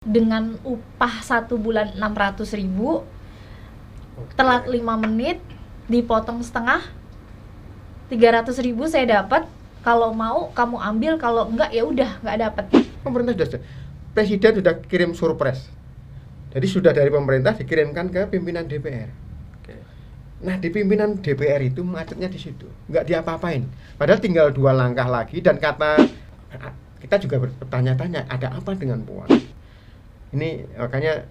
dengan upah 1 bulan 600.000, telat 5 menit dipotong setengah, 300.000 saya dapat. Kalau mau kamu ambil, kalau enggak ya udah nggak dapat. Pemerintah Presiden sudah kirim surpres. Jadi sudah dari pemerintah dikirimkan ke pimpinan DPR. Nah, di pimpinan DPR itu macetnya di situ, nggak diapa-apain. Padahal tinggal 2 langkah lagi, dan kata kita juga bertanya-tanya, ada apa dengan Puan? Ini makanya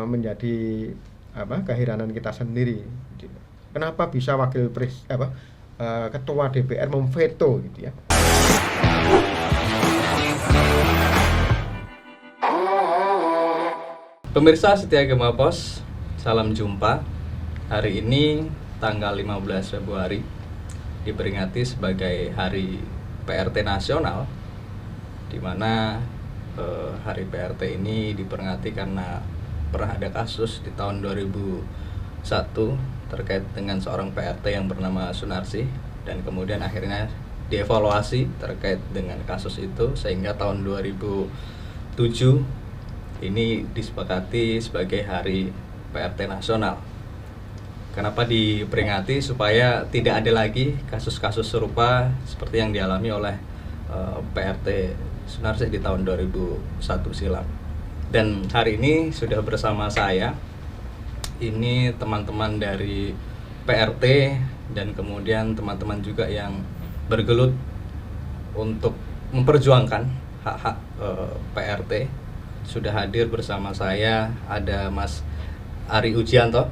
menjadi keheranan kita sendiri. Kenapa bisa ketua DPR memveto gitu ya? Pemirsa setia Gema Pos, salam jumpa. Hari ini tanggal 15 Februari diperingati sebagai Hari PRT Nasional, di mana Hari PRT ini diperingati karena pernah ada kasus di tahun 2001 terkait dengan seorang PRT yang bernama Sunarsi, dan kemudian akhirnya dievaluasi terkait dengan kasus itu sehingga tahun 2007 ini disepakati sebagai Hari PRT Nasional. Kenapa diperingati? Supaya tidak ada lagi kasus-kasus serupa seperti yang dialami oleh PRT Sunarsi di tahun 2001 silam. Dan hari ini sudah bersama saya ini teman-teman dari PRT dan kemudian teman-teman juga yang bergelut untuk memperjuangkan hak-hak PRT. Sudah hadir bersama saya ada Mas Ari Ujianto.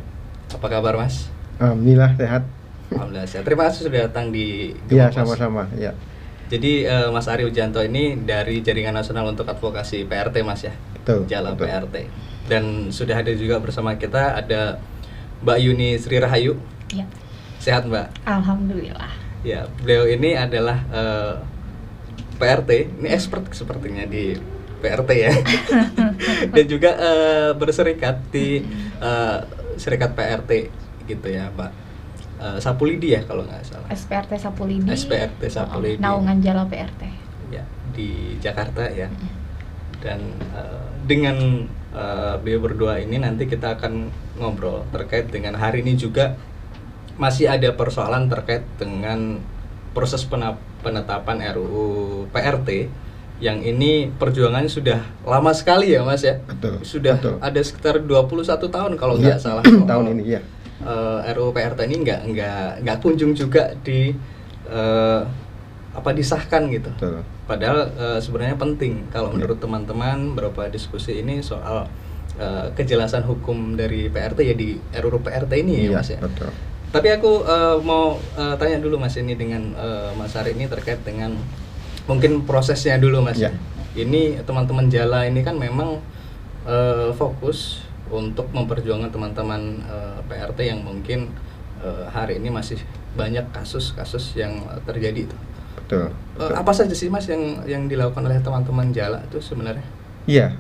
Apa kabar, Mas? Alhamdulillah sehat. Alhamdulillah sehat. Terima kasih sudah datang di Iya, sama-sama. Ya. Jadi Mas Ari Ujianto ini dari Jaringan Nasional untuk Advokasi PRT, Mas ya. Betul. Jala betul. PRT. Dan sudah hadir juga bersama kita ada Mbak Yuni Sri Rahayu. Ya. Sehat, Mbak? Alhamdulillah. Ya, beliau ini adalah PRT. Ini expert sepertinya di PRT ya. Dan juga berserikat di Serikat PRT gitu ya, Pak. Sapulidi ya kalau nggak salah. SPRT Sapulidi. SPRT Sapulidi. Naungan Jala PRT. Ya, di Jakarta ya. Dan dengan beliau berdua ini nanti kita akan ngobrol terkait dengan hari ini juga masih ada persoalan terkait dengan proses penetapan RUU PRT yang ini perjuangannya sudah lama sekali ya, Mas ya. Betul. Sudah betul. ada sekitar 21 tahun kalau nggak salah. Tahun ini ya. RUU PRT ini nggak kunjung juga disahkan gitu. Betul. Padahal sebenarnya penting kalau menurut teman-teman beberapa diskusi ini soal kejelasan hukum dari PRT ya di RUU PRT ini ya, Mas ya. Betul. Tapi aku mau tanya dulu, Mas, ini dengan Mas Ari ini terkait dengan mungkin prosesnya dulu, Mas. Ya. Ini teman-teman Jala ini kan memang fokus untuk memperjuangkan teman-teman PRT yang mungkin hari ini masih banyak kasus-kasus yang terjadi itu. Betul. Apa saja sih, Mas, yang dilakukan oleh teman-teman Jala itu sebenarnya? Iya,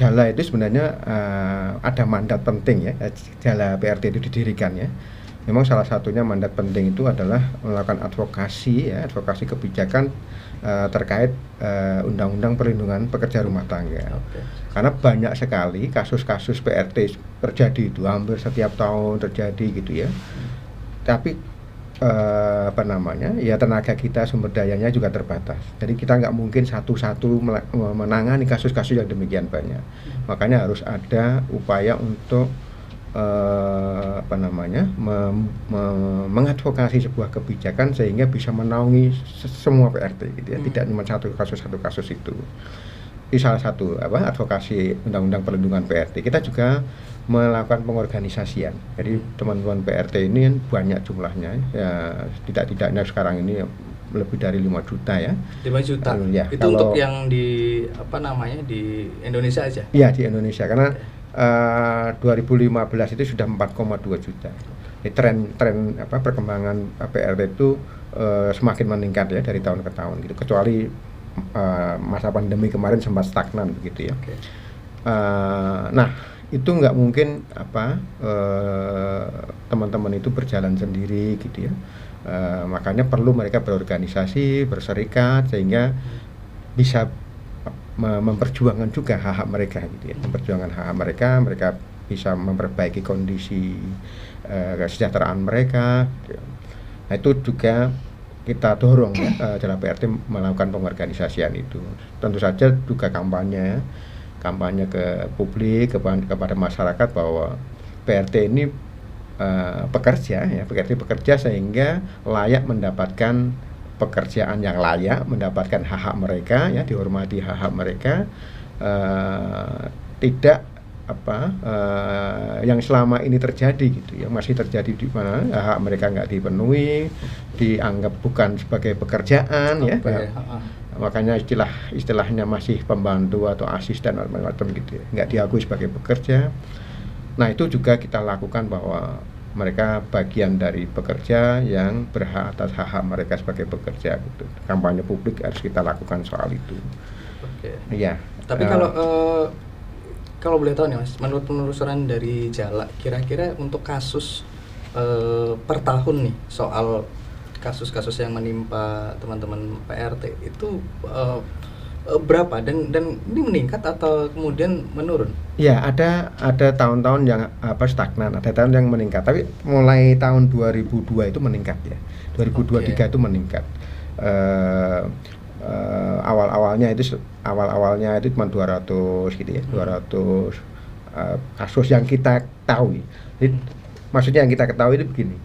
Jala itu sebenarnya ada mandat penting ya. Jala PRT itu didirikan ya. Memang salah satunya mandat penting itu adalah melakukan advokasi kebijakan terkait undang-undang perlindungan pekerja rumah tangga. Okay. Karena banyak sekali kasus-kasus PRT terjadi itu, hampir setiap tahun terjadi gitu ya. Tapi tenaga kita, sumber dayanya juga terbatas. Jadi kita nggak mungkin satu-satu menangani kasus-kasus yang demikian banyak. Makanya harus ada upaya untuk mengadvokasi sebuah kebijakan sehingga bisa menaungi semua PRT gitu ya. Tidak cuma satu kasus itu. Ini salah satu advokasi undang-undang perlindungan PRT. Kita juga melakukan pengorganisasian. Jadi teman-teman PRT ini banyak jumlahnya ya, tidak-tidaknya sekarang ini lebih dari 5 juta ya. 5 juta. Ya, itu untuk yang di di Indonesia aja? Iya, di Indonesia karena 2015 itu sudah 4,2 juta. Ini tren perkembangan PRT itu semakin meningkat ya dari tahun ke tahun gitu. Kecuali masa pandemi kemarin sempat stagnan begitu ya. Okay. Nah, itu nggak mungkin teman-teman itu berjalan sendiri gitu ya. Makanya perlu mereka berorganisasi, berserikat sehingga bisa memperjuangkan juga hak-hak mereka gitu ya, memperjuangkan hak-hak mereka, mereka bisa memperbaiki kondisi kesejahteraan mereka gitu. Nah itu juga kita dorong ya, dalam PRT melakukan pengorganisasian itu. Tentu saja juga kampanye ke publik, kepada masyarakat bahwa PRT ini bekerja sehingga layak mendapatkan pekerjaan yang layak, mendapatkan hak-hak mereka ya, dihormati hak-hak mereka, tidak yang selama ini terjadi gitu ya, masih terjadi di mana hak mereka nggak dipenuhi, dianggap bukan sebagai pekerjaan ya. Makanya istilahnya masih pembantu atau asisten macam gitu ya, nggak diakui sebagai pekerja. Nah itu juga kita lakukan bahwa mereka bagian dari pekerja yang berhak atas hak-hak mereka sebagai pekerja gitu. Kampanye publik harus kita lakukan soal itu. Oke. Iya. Tapi kalau boleh tahu nih Mas, menurut penelusuran dari Jala, kira-kira untuk kasus per tahun nih soal kasus-kasus yang menimpa teman-teman PRT itu berapa dan ini meningkat atau kemudian menurun? Ya, ada tahun-tahun yang stagnan, ada tahun yang meningkat. Tapi mulai tahun 2002 itu meningkat ya. 2023 itu meningkat. Awal-awalnya itu cuma 200 gitu ya. 200 kasus yang kita ketahui. Jadi maksudnya yang kita ketahui itu begini.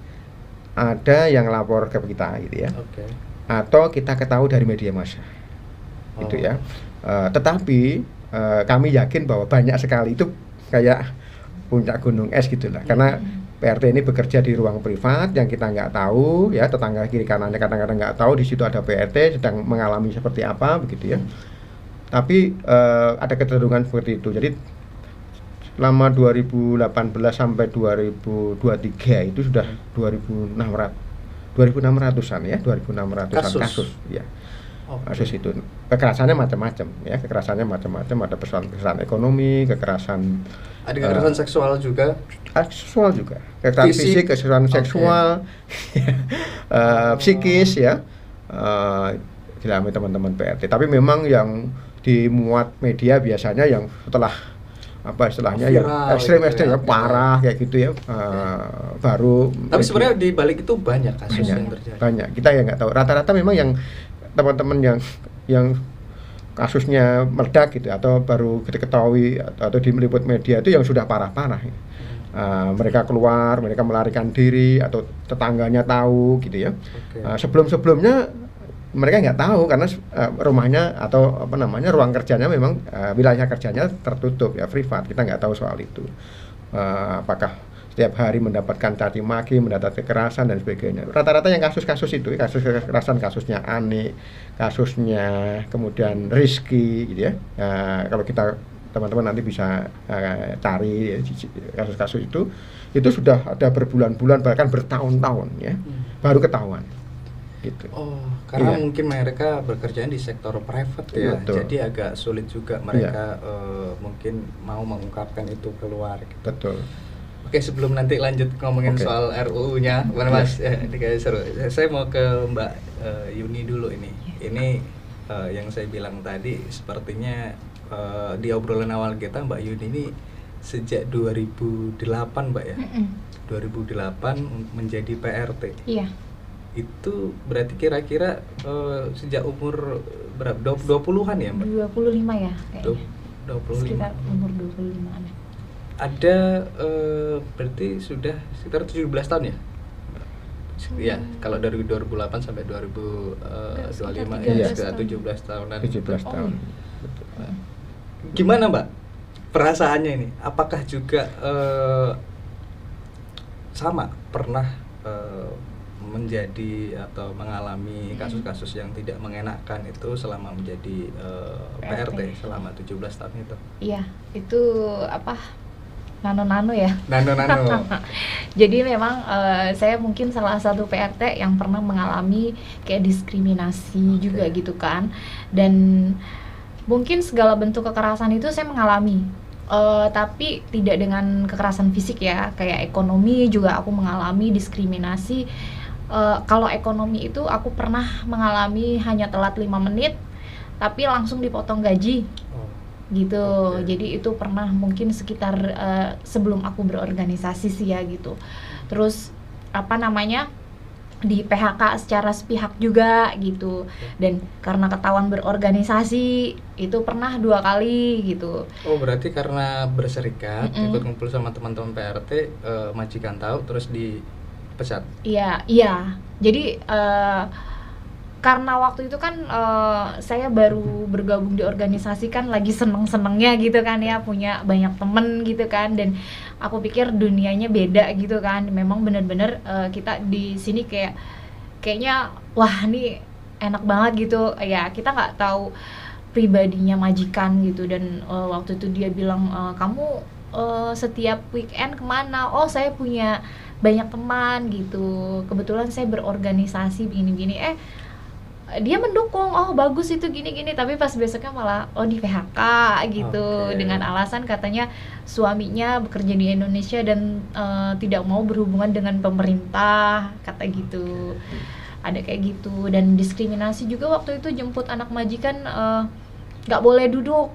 Ada yang lapor ke kita gitu ya. Atau kita ketahui dari media massa. Gitu ya. Tetapi kami yakin bahwa banyak sekali itu kayak puncak gunung es gitulah. Karena PRT ini bekerja di ruang privat yang kita nggak tahu ya, tetangga kiri kanannya kadang-kadang nggak tahu di situ ada PRT sedang mengalami seperti apa begitu ya. Tapi ada kecenderungan seperti itu. Jadi selama 2018 sampai 2023 itu sudah 2.600-an ya, 2.600-an kasus ya. Kasus itu kekerasannya macam-macam ya, ada persoalan ekonomi, kekerasan seksual juga, kekerasan fisik, kekerasan seksual, psikis ya, dialami teman-teman PRT. Tapi memang yang dimuat media biasanya yang setelah istilahnya yang ekstrim ya, parah kayak gitu ya, baru. Tapi sebenarnya di balik itu banyak kasus yang terjadi. Banyak, kita ya nggak tahu. Rata-rata memang yang teman-teman yang kasusnya meledak gitu atau baru diketahui atau diliput media itu yang sudah parah-parah. Mereka keluar, mereka melarikan diri atau tetangganya tahu gitu ya. Sebelum-sebelumnya mereka nggak tahu karena rumahnya atau ruang kerjanya memang wilayah kerjanya tertutup ya, privat. Kita nggak tahu soal itu. Apakah setiap hari mendapatkan caci maki, mendapat kekerasan dan sebagainya. Rata-rata yang kasus-kasus itu, kasus kekerasan, kasusnya Ani, kasusnya kemudian Rizky gitu ya. Kalau kita teman-teman nanti bisa cari ya, kasus-kasus itu sudah ada berbulan-bulan bahkan bertahun-tahun ya, baru ketahuan. Gitu. Karena mungkin mereka bekerja di sektor private ya, jadi agak sulit juga mereka mungkin mau mengungkapkan itu keluar. Gitu. Betul. Oke, sebelum nanti lanjut ngomongin soal RUU-nya, Mas, ini kayak seru. Saya mau ke Mbak Yuni dulu ini. Ini yang saya bilang tadi, sepertinya di obrolan awal kita Mbak Yuni ini sejak 2008 Mbak ya. 2008 menjadi PRT. Iya. Itu berarti kira-kira sejak umur berapa? 20-an ya Mbak? 25 ya kayaknya. 25. Sekitar umur 25-an. Ada berarti sudah sekitar 17 tahun ya? Ya, kalau dari 2008 sampai 2025 ya sekitar 17 tahunan. 17 tahun. Gimana Mbak perasaannya ini? Apakah juga sama pernah menjadi atau mengalami kasus-kasus yang tidak mengenakan itu selama menjadi PRT selama 17 tahun itu? Iya, itu nano-nano ya. Nano-nano. Jadi memang saya mungkin salah satu PRT yang pernah mengalami kayak diskriminasi juga gitu kan. Dan mungkin segala bentuk kekerasan itu saya mengalami. Tapi tidak dengan kekerasan fisik ya, kayak ekonomi juga aku mengalami diskriminasi. Kalau ekonomi itu aku pernah mengalami hanya telat 5 menit tapi langsung dipotong gaji Oh, gitu. oke. Jadi itu pernah mungkin sekitar sebelum aku berorganisasi sih ya gitu. Terus apa namanya, di PHK secara sepihak juga gitu. Dan karena ketahuan berorganisasi itu pernah 2 kali gitu. Oh, berarti karena berserikat, Mm-mm. ikut ngumpul sama teman-teman PRT, majikan tahu terus dipecat. Iya. Jadi karena waktu itu kan saya baru bergabung di organisasi kan lagi seneng-senengnya gitu kan ya, punya banyak temen gitu kan, dan aku pikir dunianya beda gitu kan. Memang bener-bener kita di sini kayaknya wah ini enak banget gitu ya, kita nggak tahu pribadinya majikan gitu. Dan waktu itu dia bilang, kamu setiap weekend kemana? Oh, saya punya banyak teman gitu, kebetulan saya berorganisasi begini-gini. Dia mendukung, oh bagus itu gini-gini, tapi pas besoknya malah oh di PHK gitu. Oke. Dengan alasan katanya suaminya bekerja di Indonesia dan tidak mau berhubungan dengan pemerintah, kata gitu. Ada kayak gitu. Dan diskriminasi juga waktu itu, jemput anak majikan nggak boleh duduk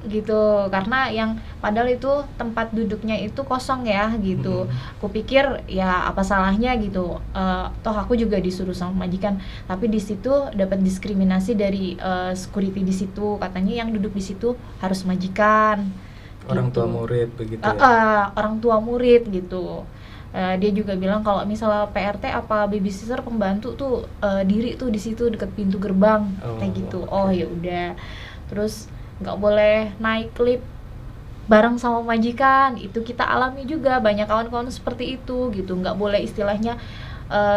gitu, karena yang padahal itu tempat duduknya itu kosong ya gitu. Aku pikir ya apa salahnya gitu, toh aku juga disuruh sama majikan, tapi di situ dapat diskriminasi dari security di situ, katanya yang duduk di situ harus majikan Orang gitu. tua murid begitu ya. Orang tua murid gitu. Dia juga bilang kalau misalnya PRT apa babysitter pembantu tuh diri tuh di situ dekat pintu gerbang, kayak gitu. oke. Oh ya udah. Terus nggak boleh naik lift bareng sama majikan, itu kita alami juga, banyak kawan-kawan seperti itu gitu. Nggak boleh istilahnya,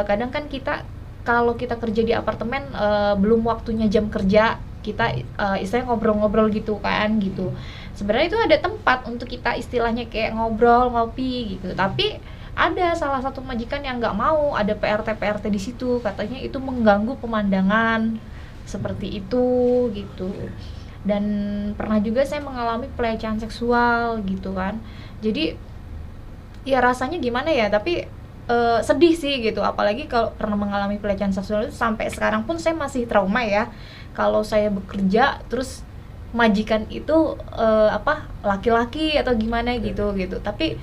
kadang kan kita kalau kita kerja di apartemen belum waktunya jam kerja, kita istilahnya ngobrol-ngobrol gitu kan gitu. Sebenarnya itu ada tempat untuk kita istilahnya kayak ngobrol, ngopi gitu, tapi ada salah satu majikan yang nggak mau ada PRT di situ, katanya itu mengganggu pemandangan seperti itu gitu. Dan pernah juga saya mengalami pelecehan seksual gitu kan. Jadi ya rasanya gimana ya, tapi sedih sih gitu, apalagi kalau pernah mengalami pelecehan seksual itu. Sampai sekarang pun saya masih trauma ya, kalau saya bekerja terus majikan itu laki-laki atau gimana gitu. Tapi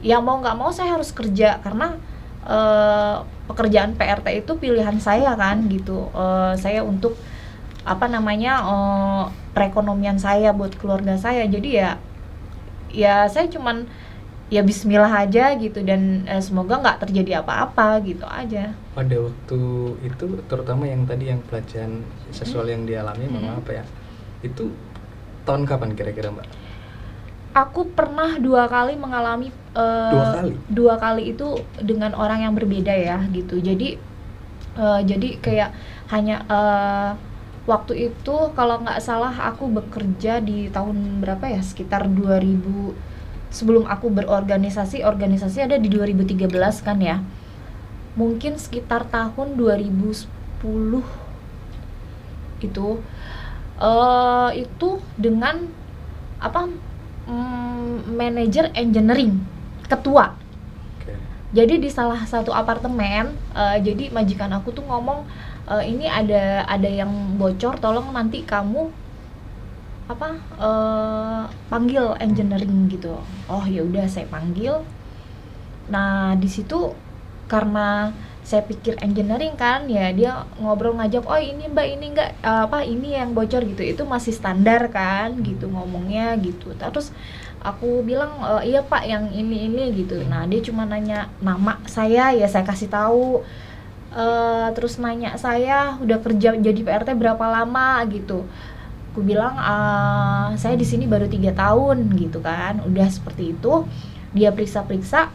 ya mau nggak mau saya harus kerja, karena pekerjaan PRT itu pilihan saya kan gitu. Saya untuk perekonomian saya, buat keluarga saya. Jadi ya saya cuman ya bismillah aja gitu, dan semoga nggak terjadi apa-apa gitu aja. Pada waktu itu, terutama yang tadi yang pelecehan seksual yang dialami, memang apa ya? Itu tahun kapan kira-kira, Mbak? Aku pernah 2 kali mengalami 2 kali? 2 kali itu dengan orang yang berbeda ya gitu. Jadi kayak hanya waktu itu kalau nggak salah aku bekerja di tahun berapa ya, sekitar 2000, sebelum aku berorganisasi ada di 2013 kan ya, mungkin sekitar tahun 2010 itu dengan manajer engineering, ketua. Jadi di salah satu apartemen, jadi majikan aku tuh ngomong, ini ada yang bocor, tolong nanti kamu panggil engineering gitu. Oh ya udah, saya panggil. Nah di situ karena saya pikir engineering kan ya, dia ngobrol ngajak, oh ini mbak, ini enggak ini yang bocor gitu. Itu masih standar kan gitu ngomongnya gitu. Terus aku bilang, iya pak yang ini gitu. Nah dia cuma nanya nama saya, ya saya kasih tahu. Terus nanya saya udah kerja jadi PRT berapa lama gitu. Aku bilang saya di sini baru 3 tahun gitu kan. Udah seperti itu, dia periksa-periksa.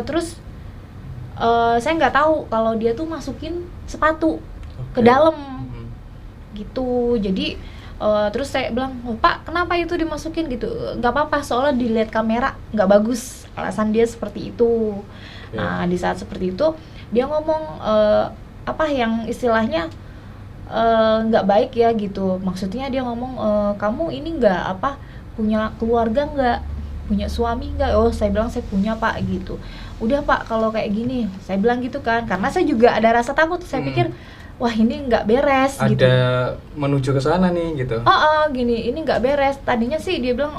Terus saya nggak tahu kalau dia tuh masukin sepatu ke dalam gitu. Jadi terus saya bilang, oh, Pak kenapa itu dimasukin gitu? Nggak apa-apa, soalnya dilihat kamera nggak bagus, alasan dia seperti itu. Nah di saat seperti itu dia ngomong yang istilahnya nggak baik ya gitu. Maksudnya dia ngomong, kamu ini nggak punya keluarga nggak, punya suami nggak? Oh saya bilang saya punya pak gitu. Udah pak kalau kayak gini, saya bilang gitu kan, karena saya juga ada rasa takut. Saya pikir wah ini nggak beres ada gitu. menuju ke sana nih gitu. Gini ini nggak beres. Tadinya sih dia bilang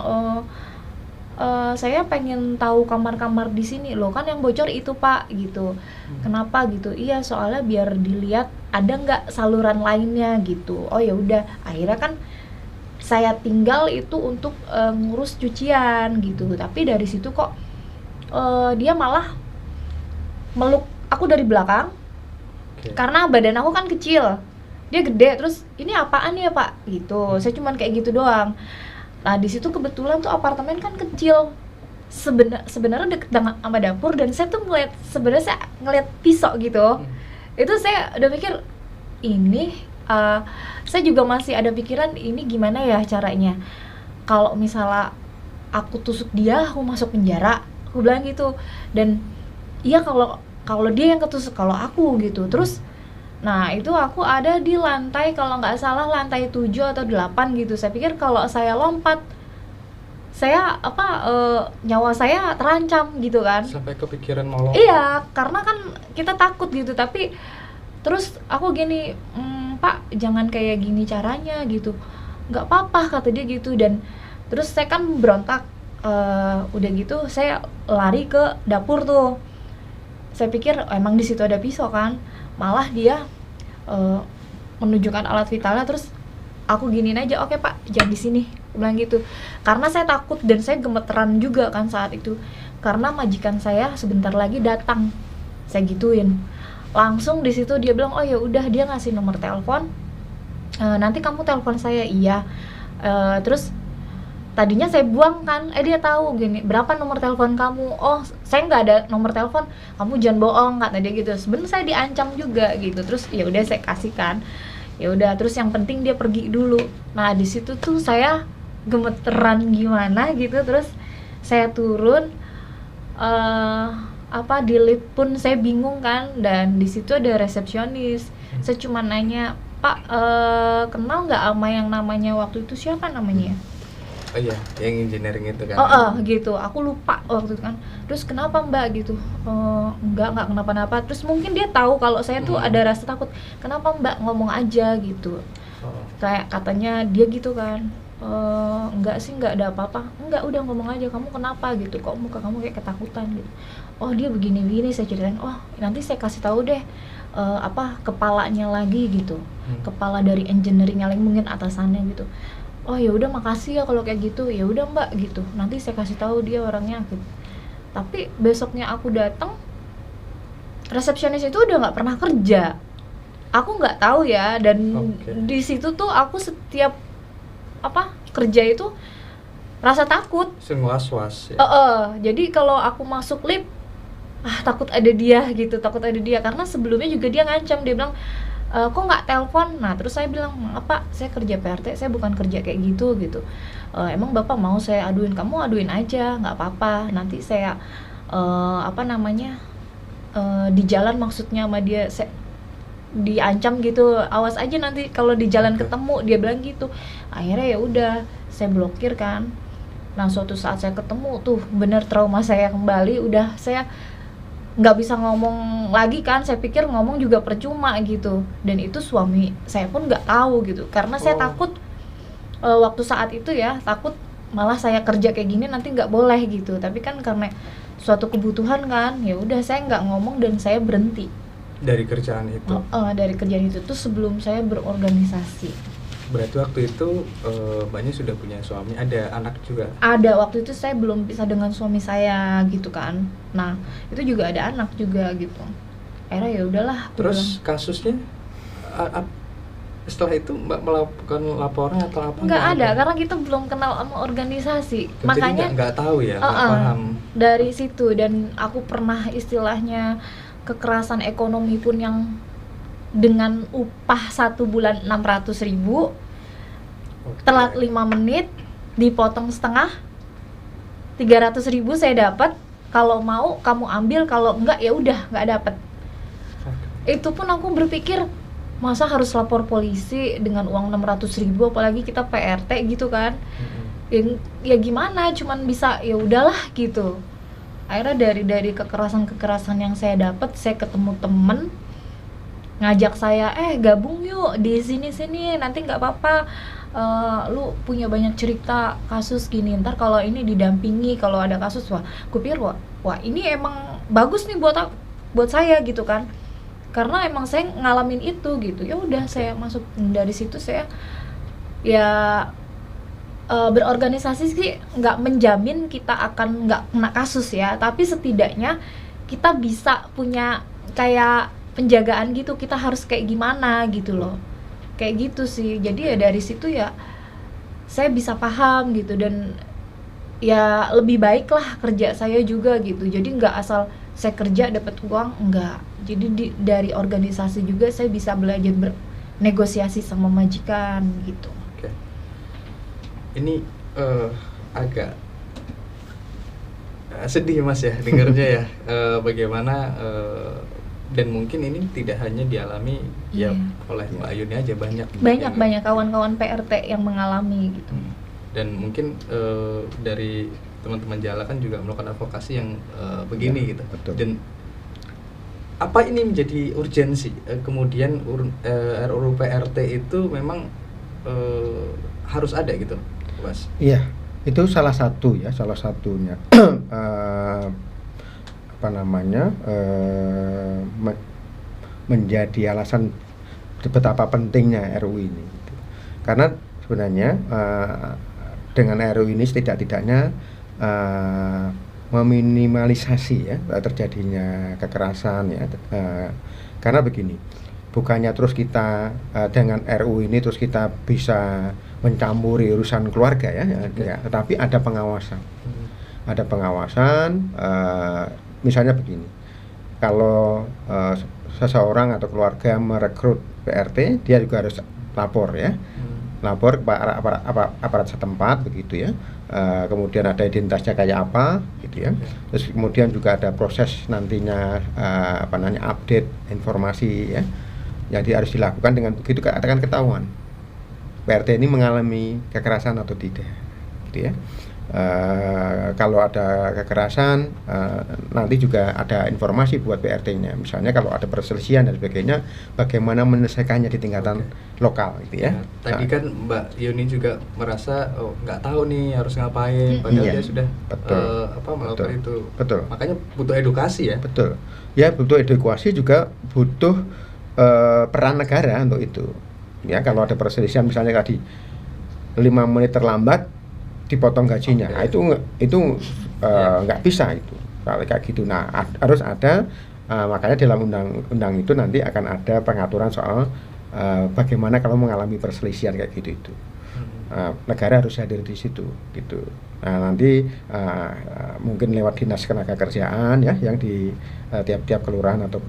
saya pengen tahu kamar-kamar di sini loh, kan yang bocor itu Pak gitu. Kenapa gitu? Iya soalnya biar dilihat ada nggak saluran lainnya gitu. Oh ya udah, akhirnya kan saya tinggal itu untuk ngurus cucian gitu. Tapi dari situ kok dia malah meluk aku dari belakang. Oke. Karena badan aku kan kecil, dia gede, terus ini apaan ya Pak gitu. Saya cuman kayak gitu doang. Nah di situ kebetulan tuh apartemen kan kecil, sebenarnya deket sama dapur, dan saya tuh sebenarnya ngeliat pisau gitu. Itu saya udah mikir ini saya juga masih ada pikiran ini gimana ya caranya kalau misalnya aku tusuk dia, aku masuk penjara, aku bilang gitu. Dan iya kalau dia yang ketusuk kalau aku gitu. Terus nah itu aku ada di lantai, kalau nggak salah lantai 7 atau 8 gitu. Saya pikir kalau saya lompat, saya nyawa saya terancam gitu kan. Sampai kepikiran mau lompat. Iya, karena kan kita takut gitu. Tapi terus aku gini, Pak jangan kayak gini caranya gitu, nggak apa-apa kata dia gitu. Dan terus saya kan berontak, udah gitu saya lari ke dapur tuh. Saya pikir emang di situ ada pisau kan, malah dia menunjukkan alat vitalnya. Terus aku giniin aja, oke Pak jangan di sini, aku bilang gitu. Karena saya takut dan saya gemeteran juga kan saat itu, karena majikan saya sebentar lagi datang. Saya gituin langsung di situ. Dia bilang oh ya udah, dia ngasih nomor telepon, nanti kamu telepon saya. Iya. Terus tadinya saya buang kan, dia tahu gini, berapa nomor telepon kamu? Oh saya nggak ada nomor telepon, kamu jangan bohong kata dia gitu. Sebenarnya saya diancam juga gitu. Terus ya udah saya kasihkan, ya udah. Terus yang penting dia pergi dulu. Nah di situ tuh saya gemeteran gimana gitu. Terus saya turun, di lift pun saya bingung kan. Dan di situ ada resepsionis. Saya cuma nanya, Pak kenal nggak sama yang namanya waktu itu siapa namanya? Oh iya, yang engineering itu kan. Gitu. Aku lupa waktu itu kan. Terus kenapa Mbak gitu? Enggak kenapa-napa. Terus mungkin dia tahu kalau saya tuh ada rasa takut. Kenapa Mbak, ngomong aja gitu. Kayak katanya dia gitu kan. Enggak sih, enggak ada apa-apa. Enggak, udah ngomong aja, kamu kenapa gitu. Kok muka kamu kayak ketakutan gitu. Oh dia begini-begini, saya ceritain. Oh nanti saya kasih tahu deh kepalanya lagi gitu. Kepala dari engineering-nya lagi, mungkin atasannya gitu. Oh ya udah makasih ya kalau kayak gitu. Ya udah Mbak gitu, nanti saya kasih tahu dia orangnya gitu. Tapi besoknya aku datang, resepsionis itu udah nggak pernah kerja. Aku nggak tahu ya. Dan di situ tuh aku setiap kerja itu rasa takut, was-was ya. Jadi kalau aku masuk lift, takut ada dia gitu, takut ada dia. Karena sebelumnya juga dia ngancam, dia bilang kok nggak telepon. Nah terus saya bilang, apa saya kerja PRT, saya bukan kerja kayak gitu. Emang Bapak mau saya aduin? Kamu aduin aja, nggak apa-apa. Nanti saya di jalan, maksudnya sama dia saya diancam gitu, awas aja nanti kalau di jalan ketemu, dia bilang gitu. Akhirnya ya udah saya blokir kan. Nah suatu saat saya ketemu tuh, bener trauma saya kembali. Udah saya nggak bisa ngomong lagi kan. Saya pikir ngomong juga percuma gitu. Dan itu suami saya pun nggak tahu gitu, karena saya takut waktu saat itu ya, takut malah saya kerja kayak gini nanti nggak boleh gitu. Tapi kan karena suatu kebutuhan kan, ya udah saya nggak ngomong dan saya berhenti dari kerjaan itu. Dari kerjaan itu tuh sebelum saya berorganisasi. Berarti waktu itu Mbaknya sudah punya suami, ada anak juga? Ada, waktu itu saya belum pisah dengan suami saya gitu kan. Nah itu juga ada anak juga gitu. Akhirnya ya udahlah. Terus kasusnya setelah itu Mbak melakukan laporan atau apa? Nggak ada, karena kita belum kenal sama organisasi. Jadi makanya nggak tahu ya, nggak paham. Dari situ. Dan aku pernah istilahnya kekerasan ekonomi pun yang dengan upah 1 bulan 600.000, telat 5 menit dipotong setengah, 300.000 saya dapat. Kalau mau kamu ambil, kalau enggak ya udah nggak dapat. Itu pun aku berpikir, masa harus lapor polisi dengan uang 600.000, apalagi kita PRT gitu kan. Ya gimana, cuman bisa ya udahlah gitu. Akhirnya dari kekerasan yang saya dapat, saya ketemu temen ngajak saya gabung yuk di sini nanti nggak apa-apa, lu punya banyak cerita kasus gini, ntar kalau ini didampingi kalau ada kasus. Wah kupikir wah ini emang bagus nih buat saya gitu kan, karena emang saya ngalamin itu gitu. Ya udah saya masuk. Dari situ saya ya berorganisasi sih nggak menjamin kita akan nggak kena kasus ya, tapi setidaknya kita bisa punya kayak penjagaan gitu, kita harus kayak gimana gitu loh, kayak gitu sih. Jadi ya dari situ ya saya bisa paham gitu, dan ya lebih baik lah kerja saya juga gitu. Jadi nggak asal saya kerja dapat uang, enggak. Jadi dari organisasi juga saya bisa belajar bernegosiasi sama majikan gitu. Oke. Ini agak sedih Mas ya dengarnya ya. Bagaimana dan mungkin ini tidak hanya dialami ya oleh Mbak Ayuni aja, banyak kawan-kawan PRT yang mengalami gitu. Dan mungkin dari teman-teman Jala kan juga melakukan advokasi yang begini gitu. Betul. Dan apa ini menjadi urgensi kemudian RUU PRT itu memang harus ada gitu, Mas? Iya, itu salah satunya menjadi alasan betapa pentingnya RUU ini gitu. Karena sebenarnya dengan RUU ini setidak-tidaknya meminimalisasi ya terjadinya kekerasan ya, karena begini, bukannya terus kita dengan RUU ini terus kita bisa mencampuri urusan keluarga ya, tetapi ada pengawasan. Misalnya begini, kalau seseorang atau keluarga merekrut PRT, dia juga harus lapor ya, lapor ke aparat setempat begitu ya. Kemudian ada identitasnya kayak apa gitu ya. Terus kemudian juga ada proses nantinya update informasi ya. Jadi harus dilakukan, dengan begitu akan ketahuan PRT ini mengalami kekerasan atau tidak gitu ya. Kalau ada kekerasan, nanti juga ada informasi buat PRT-nya. Misalnya kalau ada perselisihan dan sebagainya, bagaimana menyelesaikannya di tingkatan lokal, gitu ya. Tadi kan Mbak Yuni juga merasa nggak tahu nih harus ngapain, padahal dia sudah melakukan itu. Betul. Makanya butuh edukasi ya. Betul. Ya butuh edukasi, juga butuh peran negara untuk itu. Ya kalau ada perselisihan misalnya tadi 5 menit terlambat dipotong gajinya, itu nggak bisa itu kalau kayak gitu. Nah harus ada, makanya dalam undang-undang itu nanti akan ada pengaturan soal bagaimana kalau mengalami perselisihan kayak gitu itu. Negara harus hadir di situ gitu. Nah nanti mungkin lewat dinas ketenagakerjaan ya, yang di tiap-tiap kelurahan atau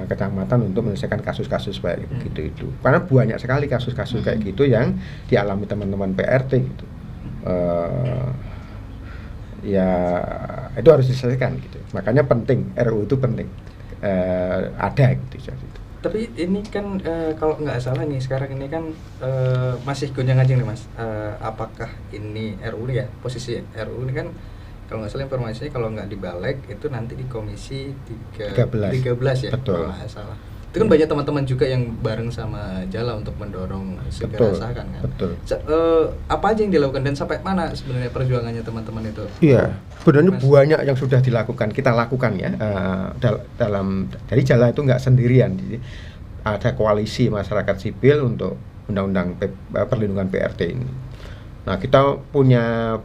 kecamatan untuk menyelesaikan kasus-kasus kayak begitu itu. Karena banyak sekali kasus-kasus kayak gitu yang dialami teman-teman PRT gitu. Ya itu harus diselesaikan gitu. Makanya penting, RUU itu penting ada gitu. Tapi ini kan kalau nggak salah nih sekarang ini kan masih gonjang-ganjing nih Mas. Apakah ini RUU ya, posisi RUU ini kan kalau nggak salah informasinya kalau nggak dibalik itu nanti di komisi 13 ya. Betul. Kalau nggak salah. Itu kan banyak teman-teman juga yang bareng sama Jala untuk mendorong segera sahkan kan. Betul. Apa aja yang dilakukan dan sampai mana sebenarnya perjuangannya teman-teman itu? Iya, sebenarnya banyak yang sudah dilakukan, kita lakukan ya. Dari Jala itu nggak sendirian. Jadi ada koalisi masyarakat sipil untuk undang-undang perlindungan PRT ini. Nah kita punya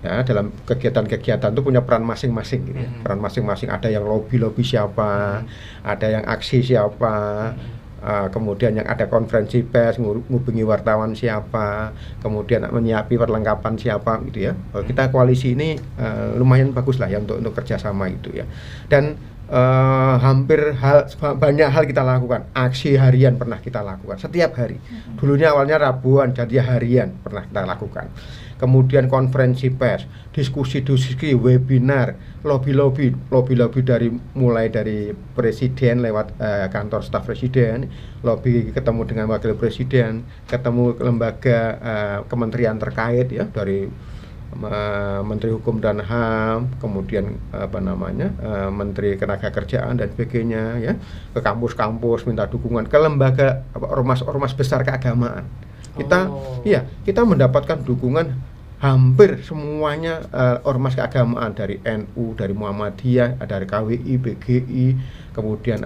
ya, dalam kegiatan-kegiatan itu punya peran masing-masing gitu ya. Peran masing-masing, ada yang lobby siapa, ada yang aksi siapa, kemudian yang ada konferensi pers, ngubungi wartawan siapa, kemudian menyiapi perlengkapan siapa gitu ya. Kita koalisi ini lumayan bagus lah ya untuk kerjasama gitu ya. Dan banyak hal kita lakukan. Aksi harian pernah kita lakukan setiap hari. Dulunya awalnya Rabuan, jadi harian pernah kita lakukan. Kemudian konferensi pers, diskusi, webinar, lobby mulai dari presiden lewat kantor staf presiden, lobby ketemu dengan wakil presiden, ketemu lembaga kementerian terkait ya, dari Menteri Hukum dan HAM, kemudian Menteri Ketenagakerjaan dan sebagainya ya, ke kampus-kampus minta dukungan, ke lembaga ormas-ormas besar keagamaan. Kita mendapatkan dukungan hampir semuanya ormas keagamaan, dari NU, dari Muhammadiyah, dari KWI, PGI, kemudian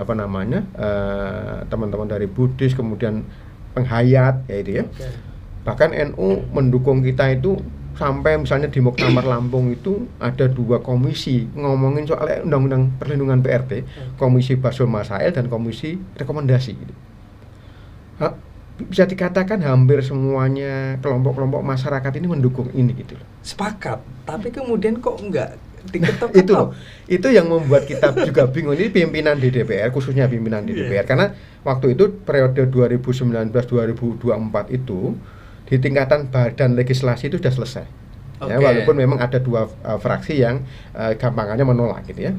teman-teman dari Buddhis, kemudian penghayat ya itu ya. Bahkan NU mendukung kita itu sampai misalnya di Muktamar Lampung itu ada 2 komisi ngomongin soal undang-undang perlindungan PRT, komisi Basul Masail dan komisi rekomendasi gitu. Bisa dikatakan hampir semuanya kelompok-kelompok masyarakat ini mendukung ini gitu loh. Sepakat, tapi kemudian kok enggak diketok-ketok? Itu yang membuat kita juga bingung. Ini pimpinan di DPR, khususnya pimpinan di DPR, karena waktu itu periode 2019-2024 itu di tingkatan badan legislasi itu sudah selesai. Ya, walaupun memang ada 2 fraksi yang gampangannya menolak gitu ya.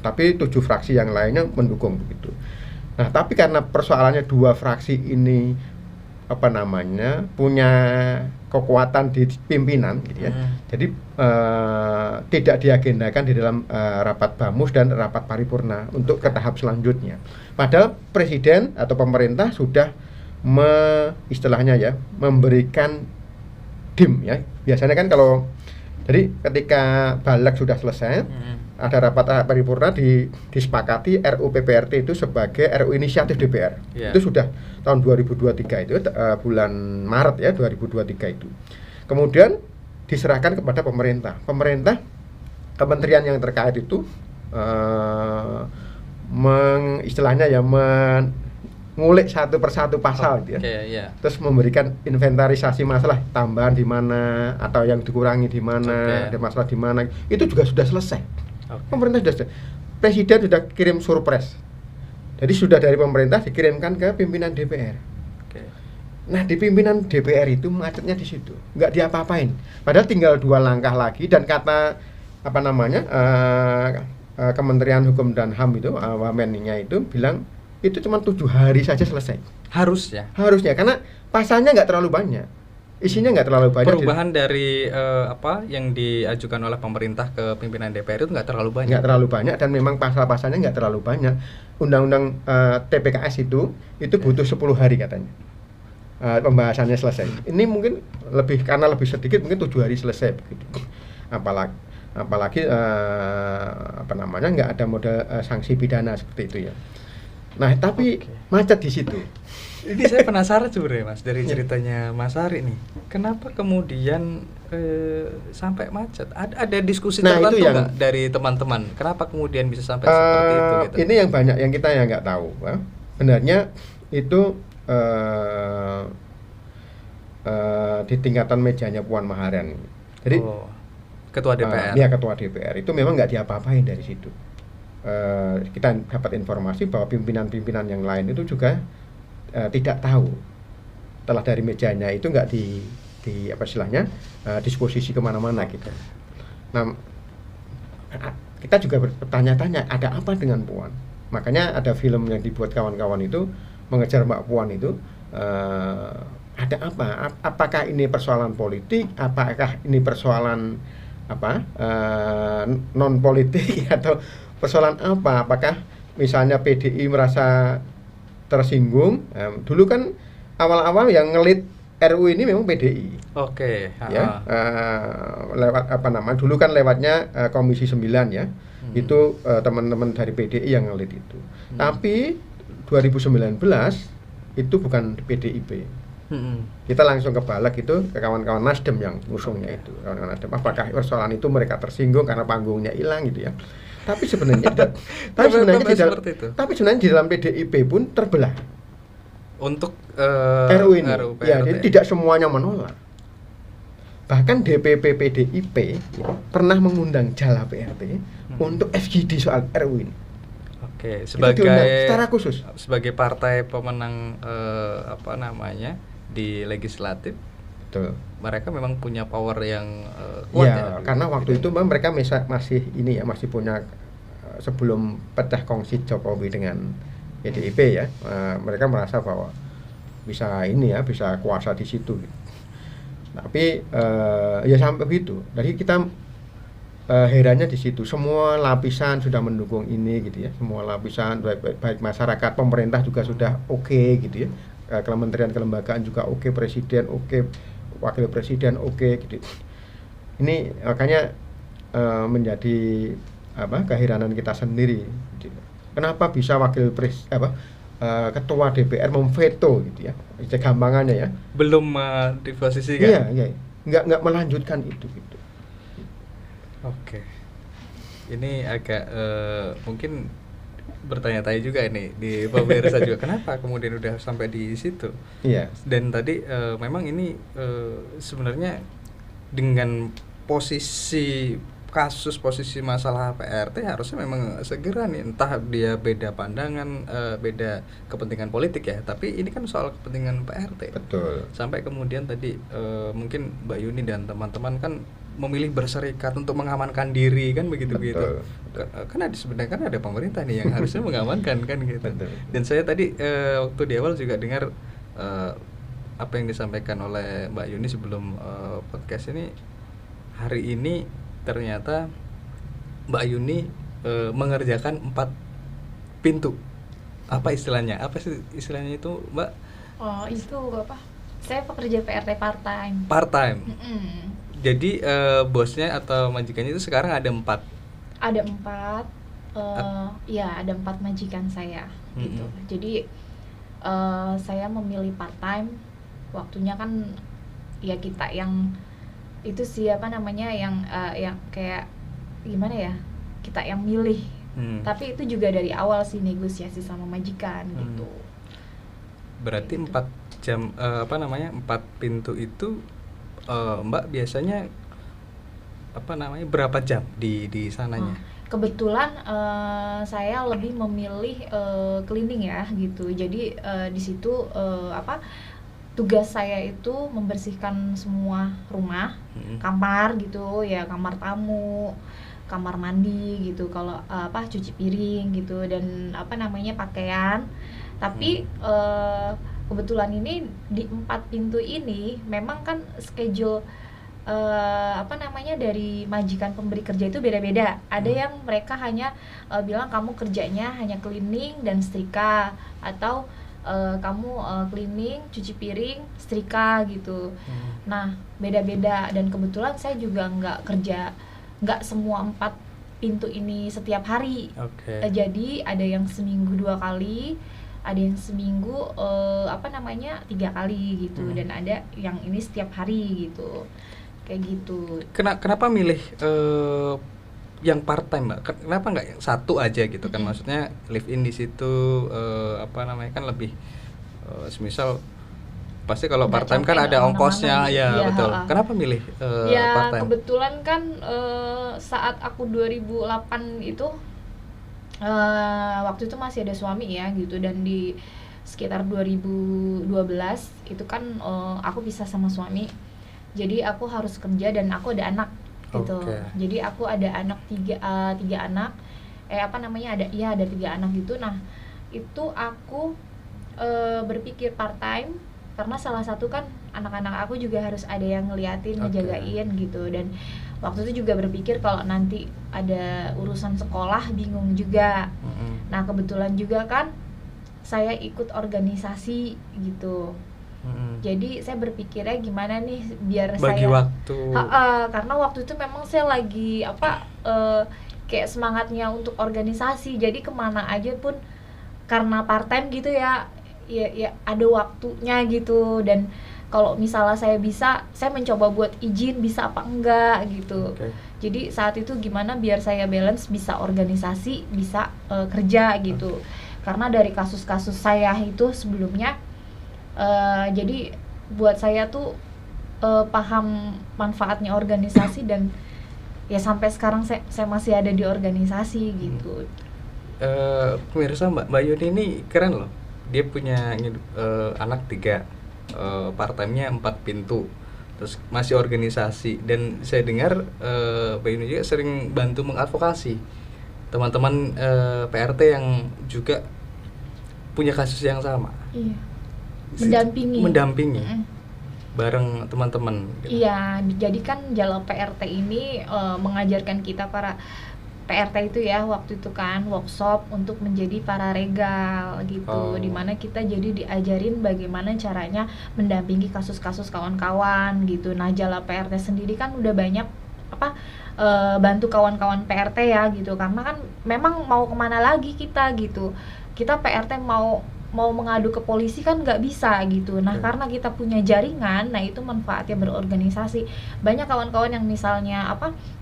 Tapi 7 fraksi yang lainnya mendukung begitu. Nah, tapi karena persoalannya 2 fraksi ini punya kekuatan di pimpinan gitu ya. Jadi tidak diagendakan di dalam rapat Bamus dan rapat paripurna untuk ke tahap selanjutnya. Padahal presiden atau pemerintah sudah istilahnya ya memberikan dim ya. Biasanya kan kalau jadi ketika balik sudah selesai, ada rapat paripurna disepakati RUU PPRT itu sebagai RUU inisiatif DPR. Itu sudah tahun 2023 itu bulan Maret ya 2023 itu. Kemudian diserahkan kepada pemerintah. Kementerian yang terkait itu istilahnya ya ngulik satu persatu pasal gitu ya. Terus memberikan inventarisasi masalah, tambahan di mana atau yang dikurangi di mana, ada masalah di mana. Itu juga sudah selesai. Pemerintah sudah selesai. Presiden sudah kirim surpres. Jadi sudah dari pemerintah dikirimkan ke pimpinan DPR. Nah, di pimpinan DPR itu macetnya di situ. Nggak diapa-apain. Padahal tinggal 2 langkah lagi dan kata Kementerian Hukum dan HAM itu, Wamennya itu bilang itu cuma 7 hari saja selesai. Harusnya, karena pasalnya nggak terlalu banyak, isinya nggak terlalu banyak. Perubahan dari yang diajukan oleh pemerintah ke pimpinan DPR itu nggak terlalu banyak. Dan memang pasal-pasalnya nggak terlalu banyak. Undang-undang TPKS itu butuh 10 hari katanya pembahasannya selesai. Ini mungkin karena lebih sedikit, mungkin 7 hari selesai begitu. Apalagi nggak ada modal sanksi pidana seperti itu ya. Nah, tapi macet di situ. Ini saya penasaran sebenarnya Mas, dari ceritanya Mas Ari nih. Kenapa kemudian sampai macet? Ada diskusi tertentu nggak dari teman-teman? Kenapa kemudian bisa sampai seperti itu? Gitu? Ini yang banyak yang kita nggak tahu. Benarnya itu di tingkatan mejanya Puan Maharani. Jadi Ketua DPR. Ketua DPR itu memang nggak diapa-apain dari situ. Kita dapat informasi bahwa pimpinan-pimpinan yang lain itu juga tidak tahu. Setelah dari mejanya itu nggak disposisi kemana-mana gitu. Nah, kita juga bertanya-tanya ada apa dengan Puan. Makanya ada film yang dibuat kawan-kawan itu mengejar Mbak Puan itu, ada apa? Apakah ini persoalan politik? Apakah ini persoalan non politik atau persoalan apa? Apakah misalnya PDI merasa tersinggung? Dulu kan awal-awal yang ngelit RU ini memang PDI. Lewat dulu kan lewatnya Komisi 9 ya. Itu teman-teman dari PDI yang ngelit itu. Tapi 2019 itu bukan PDIP. Kita langsung ke balik itu ke kawan-kawan Nasdem yang ngusungnya itu. Kawan-kawan Nasdem, apakah persoalan itu mereka tersinggung karena panggungnya hilang gitu ya. Tapi sebenarnya di dalam PDIP pun terbelah untuk RU ini. Jadi tidak semuanya menolak. Bahkan DPP PDIP pernah mengundang Jala PRT untuk FGD soal RU ini. Secara khusus sebagai partai pemenang di legislatif. Betul. Mereka memang punya power yang kuat ya. Karena waktu itu mereka masih punya sebelum pecah kongsi Jokowi dengan PDIP ya. Mereka merasa bahwa bisa kuasa di situ. Tapi ya sampai begitu. Jadi kita herannya di situ, semua lapisan sudah mendukung ini gitu ya, semua lapisan baik masyarakat, pemerintah juga sudah oke gitu ya, kementerian kelembagaan juga oke, presiden oke, wakil presiden oke gitu. Ini makanya menjadi keheranan kita sendiri gitu. Kenapa bisa ketua DPR memveto gitu ya, gampangannya ya, belum diposisikan. iya, nggak melanjutkan itu gitu. Oke, ini agak mungkin bertanya-tanya juga ini di pemirsa juga, kenapa kemudian udah sampai di situ? Iya. Dan tadi memang ini sebenarnya dengan posisi masalah PRT harusnya memang segera nih, entah dia beda pandangan, beda kepentingan politik ya, tapi ini kan soal kepentingan PRT. Betul. Sampai kemudian tadi mungkin Mbak Yuni dan teman-teman kan memilih berserikat untuk mengamankan diri kan begitu. Karena sebenarnya kan ada pemerintah nih yang harusnya mengamankan kan gitu. Betul. Dan saya tadi waktu di awal juga dengar apa yang disampaikan oleh Mbak Yuni sebelum podcast ini. Hari ini ternyata Mbak Yuni mengerjakan 4 pintu. Apa istilahnya? Apa sih istilahnya itu, Mbak? Oh, itu apa? Saya pekerja PRT part-time. Part-time. Jadi bosnya atau majikannya itu sekarang ada 4. Ada 4. Ya, ada 4 majikan saya gitu. Jadi saya memilih part-time. Waktunya kan ya kita yang itu sih yang kayak gimana ya, kita yang milih. Tapi itu juga dari awal sih negosiasi sama majikan gitu. Berarti gitu. 4 jam 4 pintu itu Mbak biasanya berapa jam di sananya? Kebetulan saya lebih memilih cleaning ya gitu. Jadi di situ tugas saya itu membersihkan semua rumah, kamar gitu ya, kamar tamu, kamar mandi gitu, kalau cuci piring gitu, dan pakaian. Tapi kebetulan ini di 4 pintu ini memang kan schedule dari majikan pemberi kerja itu beda-beda. Ada yang mereka hanya bilang kamu kerjanya hanya cleaning dan setrika, atau kamu cleaning, cuci piring, setrika gitu. Nah, beda-beda, dan kebetulan saya juga nggak semua 4 pintu ini setiap hari. Jadi ada yang seminggu 2 kali, ada yang seminggu 3 kali gitu, dan ada yang ini setiap hari gitu, kayak gitu. Kenapa milih yang part time, Mbak? Kenapa nggak yang satu aja gitu kan? Maksudnya live in di situ kan lebih semisal pasti kalau part time kan ada ongkosnya ya, betul. Kenapa milih part time? Kebetulan kan saat aku 2008 itu waktu itu masih ada suami ya gitu, dan di sekitar 2012 itu kan aku pisah sama suami, jadi aku harus kerja dan aku ada anak gitu. Jadi aku ada anak tiga anak, ada 3 anak gitu. Nah itu aku berpikir part time karena salah satu kan anak-anak aku juga harus ada yang ngeliatin, ngejagain gitu. Dan waktu itu juga berpikir kalau nanti ada urusan sekolah bingung juga. Nah kebetulan juga kan saya ikut organisasi gitu. Jadi saya berpikirnya gimana nih biar bagi saya waktu. Karena waktu itu memang saya lagi kayak semangatnya untuk organisasi. Jadi kemana aja pun karena part time gitu ya ada waktunya gitu. Dan kalau misalnya saya bisa, saya mencoba buat izin bisa apa enggak gitu. Jadi saat itu gimana biar saya balance, bisa organisasi, bisa kerja gitu. Karena dari kasus-kasus saya itu sebelumnya, jadi buat saya tuh paham manfaatnya organisasi, dan ya sampai sekarang saya masih ada di organisasi gitu. Pemirsa, Mbak Yuni ini keren loh. Dia punya anak 3, part time-nya 4 pintu, terus masih organisasi. Dan saya dengar Mbak Yuni juga sering bantu mengadvokasi teman-teman PRT yang juga punya kasus yang sama. Iya. Mendampingi. bareng teman-teman gitu. Iya, jadi kan Jala PRT ini mengajarkan kita para PRT itu ya, waktu itu kan workshop untuk menjadi pararegal gitu, dimana kita jadi diajarin bagaimana caranya mendampingi kasus-kasus kawan-kawan gitu. Nah, Jala PRT sendiri kan udah banyak bantu kawan-kawan PRT ya gitu, karena kan memang mau kemana lagi kita gitu, kita PRT mau mengadu ke polisi kan nggak bisa gitu. Nah, karena kita punya jaringan, nah itu manfaatnya berorganisasi. Banyak kawan-kawan yang misalnya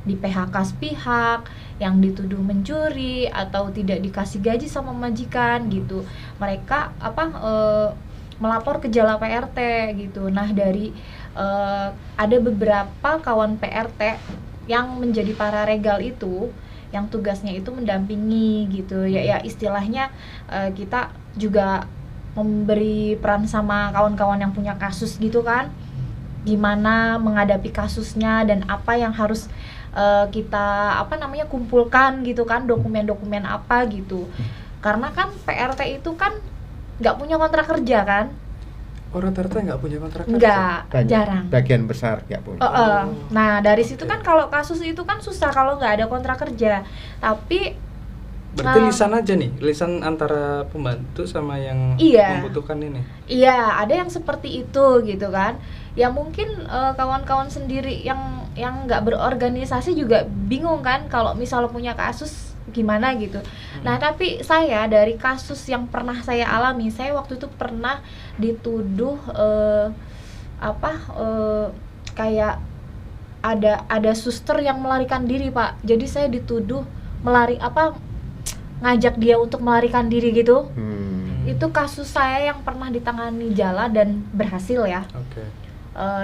di PHK sepihak, yang dituduh mencuri atau tidak dikasih gaji sama majikan gitu, mereka melapor ke Jala PRT gitu. Nah, dari ada beberapa kawan PRT yang menjadi pararegal itu, yang tugasnya itu mendampingi gitu ya istilahnya kita juga memberi peran sama kawan-kawan yang punya kasus gitu kan, gimana menghadapi kasusnya dan apa yang harus kita kumpulkan gitu kan, dokumen-dokumen apa gitu. Karena kan PRT itu kan nggak punya kontrak kerja kan. Rata-rata nggak punya kontrak kerja? Nggak, jarang. Bagian besar nggak punya. Nah, dari situ kan kalau kasus itu kan susah kalau nggak ada kontrak kerja. Tapi berarti lisan aja nih, lisan antara pembantu sama yang membutuhkan ini. Iya, ada yang seperti itu gitu kan. Ya mungkin kawan-kawan sendiri yang nggak berorganisasi juga bingung kan kalau misalnya punya kasus gimana gitu. Nah, tapi saya dari kasus yang pernah saya alami, saya waktu itu pernah dituduh kayak ada suster yang melarikan diri, Pak. Jadi saya dituduh ngajak dia untuk melarikan diri gitu. Itu kasus saya yang pernah ditangani Jala dan berhasil ya.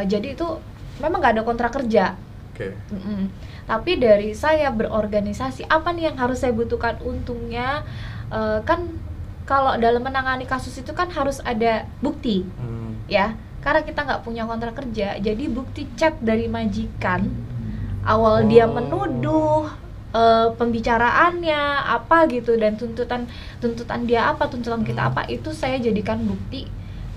Jadi itu memang nggak ada kontrak kerja. Tapi dari saya berorganisasi, apa nih yang harus saya butuhkan? Untungnya kan kalau dalam menangani kasus itu kan harus ada bukti ya, karena kita nggak punya kontrak kerja. Jadi bukti chat dari majikan awal dia menuduh, pembicaraannya apa gitu, dan tuntutan dia apa, tuntutan kita apa, itu saya jadikan bukti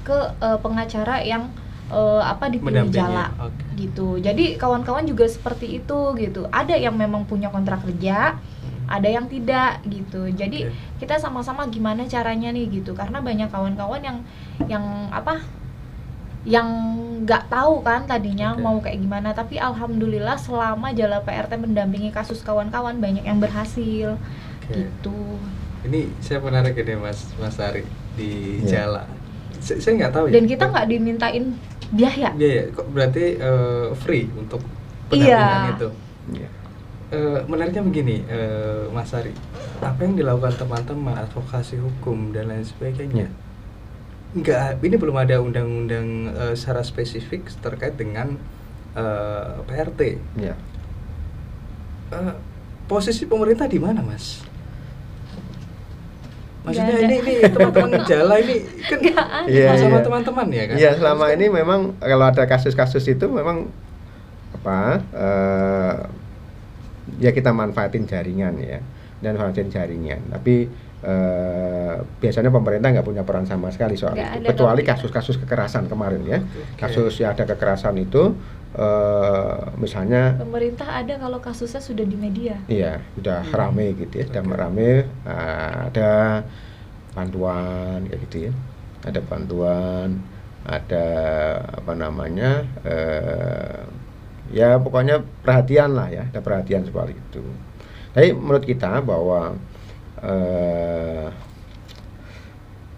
ke pengacara yang dipilih Jala gitu. Jadi kawan-kawan juga seperti itu gitu. Ada yang memang punya kontrak kerja, ada yang tidak gitu. Jadi kita sama-sama gimana caranya nih gitu. Karena banyak kawan-kawan yang nggak tahu kan tadinya mau kayak gimana. Tapi alhamdulillah selama Jala PRT mendampingi kasus kawan-kawan, banyak yang berhasil gitu. Ini saya penarik ini Mas Ari di Jala. Saya nggak tahu. Dan kita nggak dimintain biaya. Kok berarti free untuk pendampingan itu. Menariknya begini, Mas Ari, apa yang dilakukan teman-teman advokasi hukum dan lain sebagainya, ini belum ada undang-undang secara spesifik terkait dengan PRT. Posisi pemerintah di mana, Mas? Maksudnya ini teman-teman Jala ini kan sama teman-teman ya kan? Iya, selama ini memang kalau ada kasus-kasus itu memang ya kita manfaatin jaringan ya, dan manfaatin jaringan. Tapi biasanya pemerintah nggak punya peran sama sekali soal itu, kecuali kasus-kasus kekerasan kemarin ya. Kasus yang ada kekerasan itu misalnya pemerintah ada kalau kasusnya sudah di media. Iya, sudah rame gitu ya, sudah rame, ada bantuan kayak gitu ya. Ada bantuan, ada ya pokoknya perhatian lah ya, ada perhatian seperti itu. Tapi menurut kita bahwa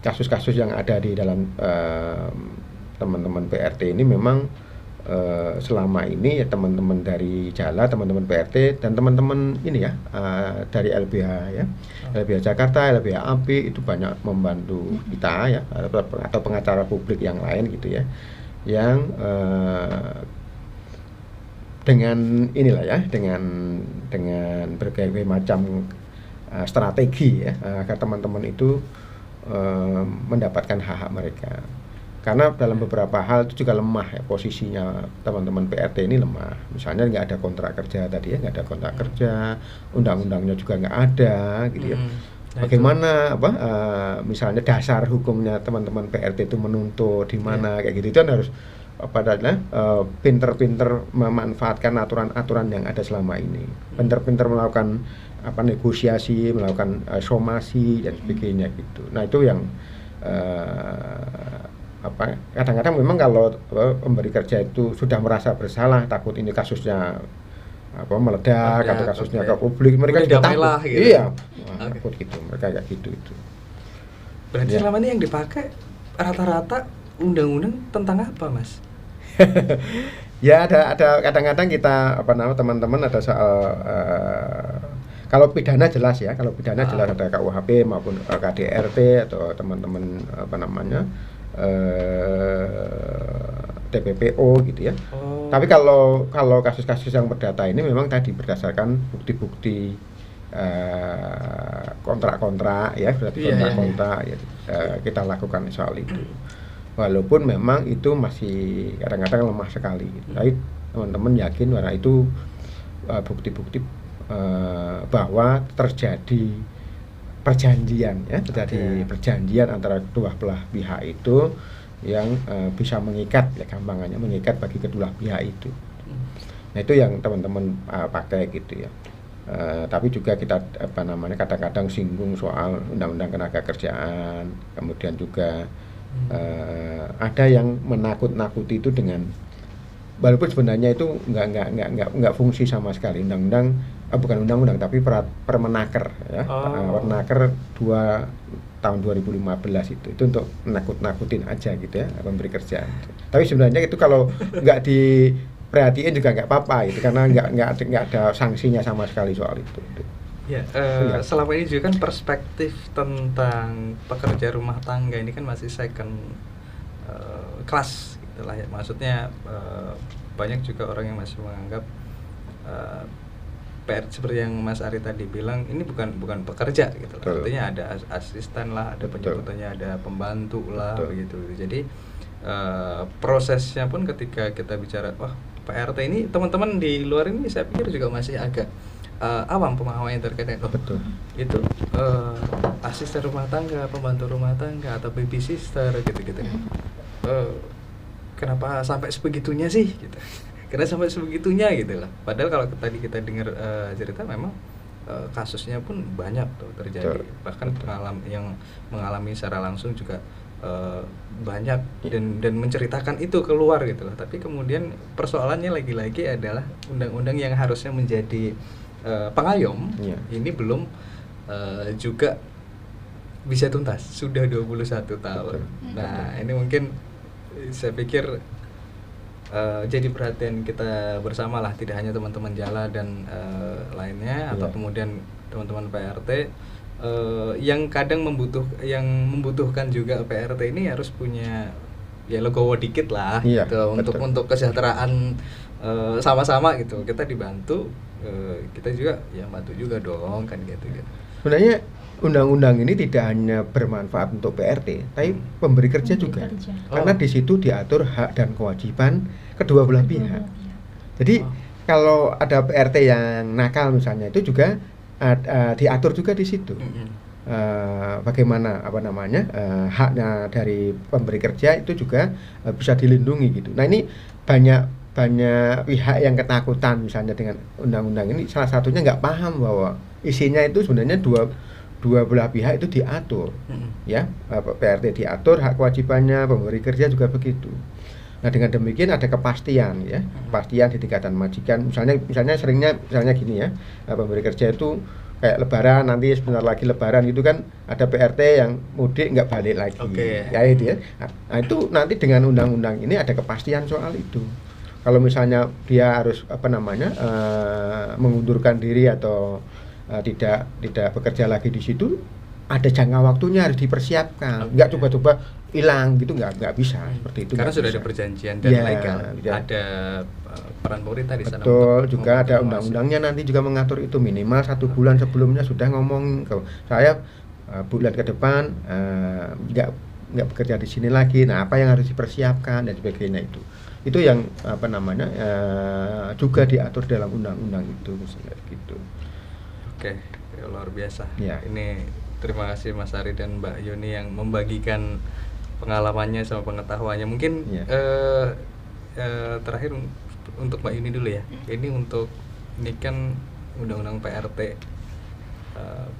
kasus-kasus yang ada di dalam teman-teman PRT ini memang selama ini ya teman-teman dari Jala, teman-teman PRT dan teman-teman ini ya dari LBH ya, LBH Jakarta, LBH API itu banyak membantu kita ya, atau pengacara publik yang lain gitu ya, yang dengan inilah ya, dengan berbagai macam strategi ya, agar teman-teman itu mendapatkan hak-hak mereka. Karena dalam beberapa hal itu juga lemah ya, posisinya teman-teman PRT ini lemah. Misalnya nggak ada kontrak kerja tadi ya, nggak ada kontrak kerja, undang-undangnya juga nggak ada gitu ya. Bagaimana misalnya dasar hukumnya teman-teman PRT itu menuntut di mana kayak gitu, itu kan pinter-pinter memanfaatkan aturan-aturan yang ada selama ini, pinter-pinter melakukan negosiasi, melakukan somasi dan sebagainya gitu. Nah itu yang kadang-kadang memang kalau pemberi kerja itu sudah merasa bersalah, takut ini kasusnya meledak atau kasusnya ke publik, mereka udah juga damai takut. lah, gitu. Iya, takut gitu, mereka kayak gitu itu. Berarti Ya. selama ini yang dipakai rata-rata undang-undang tentang apa, Mas? Ya ada kadang-kadang kita teman-teman ada soal kalau pidana jelas ya, kalau pidana jelas ada KUHP maupun KDRT atau teman-teman TPPO gitu ya. Tapi kalau kasus-kasus yang perdata ini memang tadi berdasarkan bukti-bukti kontrak-kontrak ya, berarti kontrak-kontrak ya, kita lakukan soal itu. Walaupun memang itu masih kadang-kadang lemah sekali. Tapi teman-teman yakin bahwa itu bukti-bukti bahwa terjadi perjanjian ya, perjanjian antara kedua belah pihak itu yang bisa mengikat ya, gampangannya mengikat bagi kedua pihak itu. Nah itu yang teman-teman pakai gitu ya. Tapi juga kita kadang-kadang singgung soal undang-undang tenaga kerjaan, kemudian juga ada yang menakut-nakuti itu dengan, walaupun sebenarnya itu nggak fungsi sama sekali, bukan undang-undang tapi Permenaker ya. Permenaker 2 tahun 2015 itu untuk nakut-nakutin aja gitu ya, pemberi kerjaan. Tapi sebenarnya itu kalau nggak diperhatiin juga nggak apa-apa gitu, karena nggak ada sanksinya sama sekali soal itu. Ya, selama ini juga kan perspektif tentang pekerja rumah tangga ini kan masih second class gitu lah ya. Maksudnya banyak juga orang yang masih menganggap PR seperti yang Mas Ari tadi bilang, ini bukan pekerja gitu. Artinya ada asisten lah, ada penyebutannya, ada pembantu lah begitu. Jadi prosesnya pun ketika kita bicara PRT ini, teman-teman di luar ini saya pikir juga masih agak awam pemahamannya terkait itu asisten rumah tangga, pembantu rumah tangga atau baby sister gitu-gitu. Kenapa sampai sebegitunya sih gitu? Karena sampai sebegitunya gitu lah. Padahal kalau tadi kita dengar cerita memang kasusnya pun banyak tuh terjadi. Bahkan yang mengalami secara langsung juga banyak dan menceritakan itu keluar gitu lah. Tapi kemudian persoalannya lagi-lagi adalah undang-undang yang harusnya menjadi pengayom ini belum juga bisa tuntas, sudah 21 tahun. Nah, ini mungkin saya pikir jadi perhatian kita bersama lah, tidak hanya teman-teman Jala dan lainnya atau kemudian teman-teman PRT yang kadang membutuhkan juga PRT ini harus punya ya legowo dikit lah gitu, untuk kesejahteraan sama-sama gitu. Kita dibantu, kita juga ya bantu juga dong kan gitu. Sebenarnya undang-undang ini tidak hanya bermanfaat untuk PRT, tapi pemberi kerja juga. Karena di situ diatur hak dan kewajiban kedua belah pihak. Jadi kalau ada PRT yang nakal misalnya, itu juga diatur juga di situ. Bagaimana haknya dari pemberi kerja itu juga bisa dilindungi gitu. Nah ini banyak pihak yang ketakutan misalnya dengan undang-undang ini, salah satunya nggak paham bahwa isinya itu sebenarnya dua belah pihak itu diatur ya, PRT diatur hak kewajibannya, pemberi kerja juga begitu. Nah dengan demikian ada kepastian ya, kepastian di tingkatan majikan. Misalnya seringnya gini ya, pemberi kerja itu kayak lebaran, nanti sebentar lagi lebaran itu kan ada PRT yang mudik nggak balik lagi. Ya itu ya. Nah itu nanti dengan undang-undang ini ada kepastian soal itu. Kalau misalnya dia harus mengundurkan diri atau tidak bekerja lagi di situ, ada jangka waktunya, harus dipersiapkan. Nggak coba-coba hilang gitu, nggak bisa seperti itu. Karena sudah ada perjanjian dan legal. Ada peran pemerintah di sana. Betul, juga ada undang-undangnya nanti juga mengatur itu, minimal 1 bulan sebelumnya sudah ngomong ke saya bulan ke depan nggak bekerja di sini lagi. Nah apa yang harus dipersiapkan dan sebagainya itu yang juga diatur dalam undang-undang itu gitu. Oke, luar biasa. Ya. Ini terima kasih Mas Ari dan Mbak Yuni yang membagikan pengalamannya sama pengetahuannya. Mungkin terakhir untuk Mbak Yuni dulu ya. Ini kan undang-undang PRT,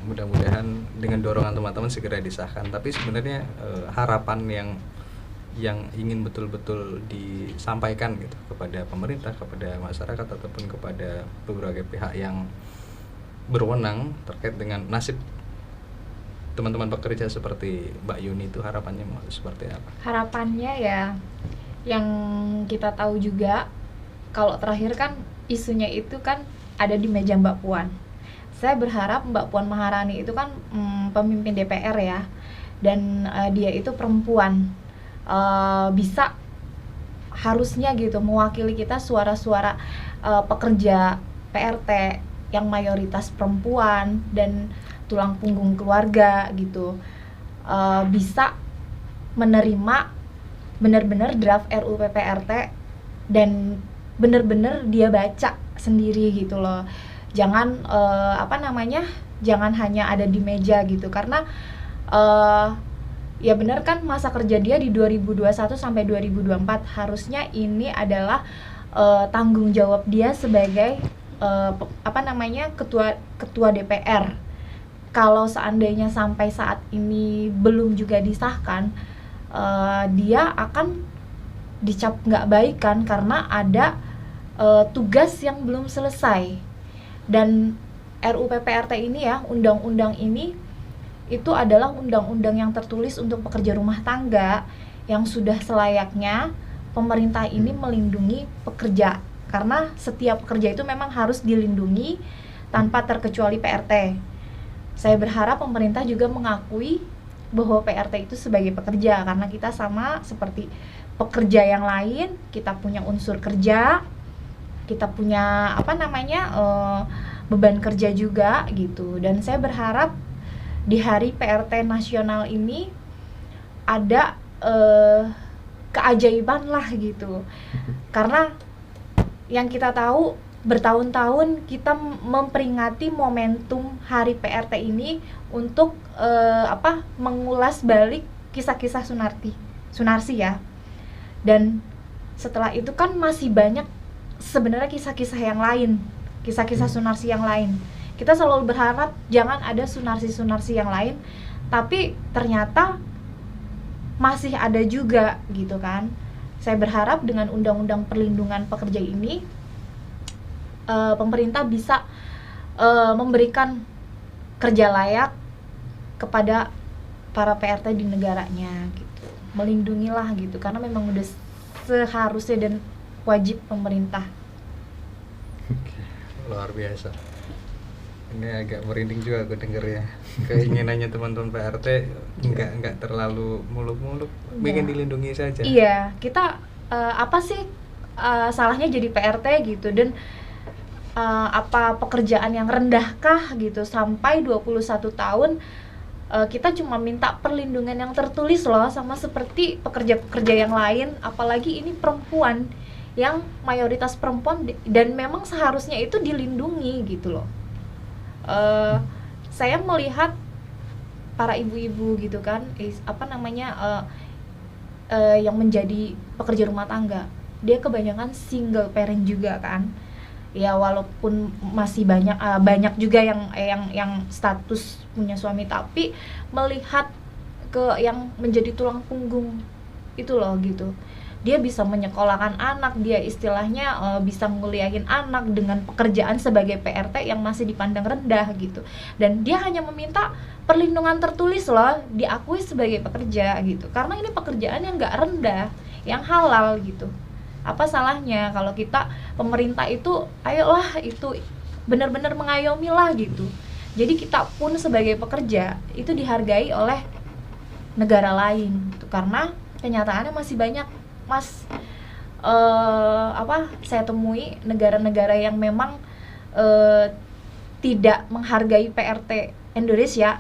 mudah-mudahan dengan dorongan teman-teman segera disahkan. Tapi sebenarnya harapan yang ingin betul-betul disampaikan gitu kepada pemerintah, kepada masyarakat ataupun kepada beberapa pihak yang berwenang terkait dengan nasib teman-teman pekerja seperti Mbak Yuni, itu harapannya seperti apa? Harapannya ya, yang kita tahu juga kalau terakhir kan isunya itu kan ada di meja Mbak Puan. Saya berharap Mbak Puan Maharani itu kan pemimpin DPR ya, dan dia itu perempuan, bisa harusnya gitu mewakili kita suara-suara pekerja PRT yang mayoritas perempuan dan tulang punggung keluarga gitu, bisa menerima benar-benar draft RUU PPRT dan benar-benar dia baca sendiri gitu loh. Jangan jangan hanya ada di meja gitu, karena ya benar kan masa kerja dia di 2021 sampai 2024, harusnya ini adalah tanggung jawab dia sebagai ketua DPR. Kalau seandainya sampai saat ini belum juga disahkan, dia akan dicap nggak baik kan, karena ada tugas yang belum selesai. Dan RUU PPRT ini ya, undang-undang ini itu adalah undang-undang yang tertulis untuk pekerja rumah tangga, yang sudah selayaknya pemerintah ini melindungi pekerja, karena setiap pekerja itu memang harus dilindungi tanpa terkecuali PRT. Saya berharap pemerintah juga mengakui bahwa PRT itu sebagai pekerja, karena kita sama seperti pekerja yang lain, kita punya unsur kerja, kita punya beban kerja juga gitu. Dan saya berharap di hari PRT nasional ini ada keajaiban lah gitu, karena yang kita tahu bertahun-tahun kita memperingati momentum hari PRT ini untuk mengulas balik kisah-kisah Sunarsi ya. Dan setelah itu kan masih banyak sebenarnya kisah-kisah yang lain, kisah-kisah Sunarsi yang lain. Kita selalu berharap jangan ada Sunarsi yang lain, tapi ternyata masih ada juga gitu kan. Saya berharap dengan undang-undang perlindungan pekerja ini pemerintah bisa memberikan kerja layak kepada para PRT di negaranya gitu, melindungilah gitu, karena memang udah seharusnya dan wajib pemerintah. Luar biasa. Ini agak merinding juga aku dengernya. Keinginannya teman-teman PRT nggak terlalu muluk-muluk, ingin dilindungi saja. Iya, kita apa sih salahnya jadi PRT gitu, dan apa pekerjaan yang rendahkah gitu sampai 21 tahun kita cuma minta perlindungan yang tertulis loh, sama seperti pekerja-pekerja yang lain, apalagi ini perempuan yang mayoritas perempuan dan memang seharusnya itu dilindungi gitu loh. Saya melihat para ibu-ibu gitu kan, yang menjadi pekerja rumah tangga, dia kebanyakan single parent juga kan. Ya walaupun masih banyak juga yang status punya suami, tapi melihat ke yang menjadi tulang punggung itu loh gitu, dia bisa menyekolahkan anak, dia istilahnya bisa nguliahin anak dengan pekerjaan sebagai PRT yang masih dipandang rendah gitu, dan dia hanya meminta perlindungan tertulis loh, diakui sebagai pekerja gitu, karena ini pekerjaan yang nggak rendah, yang halal gitu. Apa salahnya kalau kita pemerintah itu ayolah itu benar-benar mengayomi lah gitu. Jadi kita pun sebagai pekerja itu dihargai oleh negara lain gitu. Karena kenyataannya masih banyak saya temui negara-negara yang memang tidak menghargai PRT Indonesia.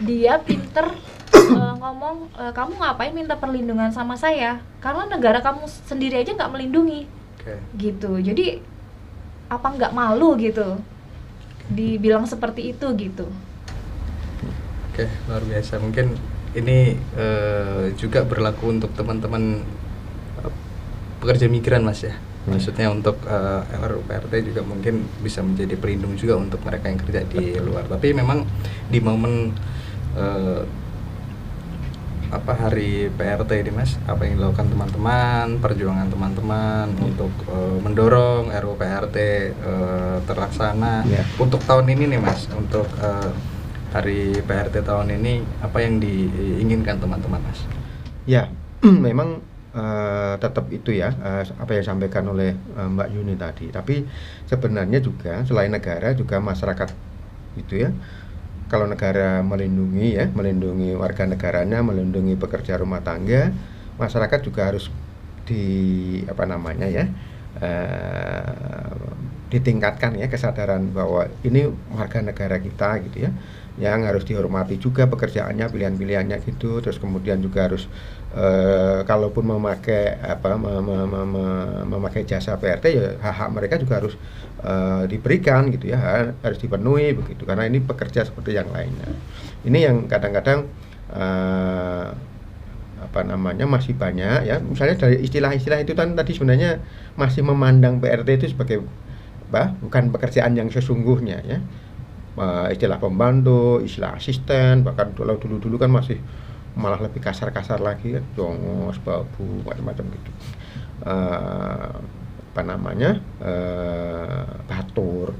Dia pinter ngomong, kamu ngapain minta perlindungan sama saya, karena negara kamu sendiri aja nggak melindungi. Gitu. Jadi apa nggak malu gitu dibilang seperti itu gitu. Luar biasa. Mungkin ini juga berlaku untuk teman-teman pekerja migran Mas ya. Maksudnya untuk RUU PRT juga mungkin bisa menjadi pelindung juga untuk mereka yang kerja di luar. Tapi memang di momen hari PRT ini Mas, apa yang dilakukan teman-teman, perjuangan teman-teman untuk mendorong RUU PRT terlaksana untuk tahun ini nih Mas, untuk hari PRT tahun ini apa yang diinginkan teman-teman Mas? Ya, memang tetap itu ya, apa yang disampaikan oleh Mbak Yuni tadi. Tapi sebenarnya juga selain negara juga masyarakat itu ya. Kalau negara melindungi warga negaranya, melindungi pekerja rumah tangga, masyarakat juga harus ditingkatkan ya kesadaran bahwa ini warga negara kita gitu ya, yang harus dihormati juga pekerjaannya, pilihan-pilihannya gitu. Terus kemudian juga harus kalaupun memakai jasa PRT ya hak-hak mereka juga harus diberikan gitu ya, harus dipenuhi begitu, karena ini pekerja seperti yang lainnya. Ini yang kadang-kadang masih banyak ya, misalnya dari istilah-istilah itu kan tadi sebenarnya masih memandang PRT itu sebagai bukan pekerjaan yang sesungguhnya ya. Istilah pembantu, istilah asisten, bahkan kalau dulu kan masih malah lebih kasar-kasar lagi ya, jongos, babu, macam-macam gitu. Batur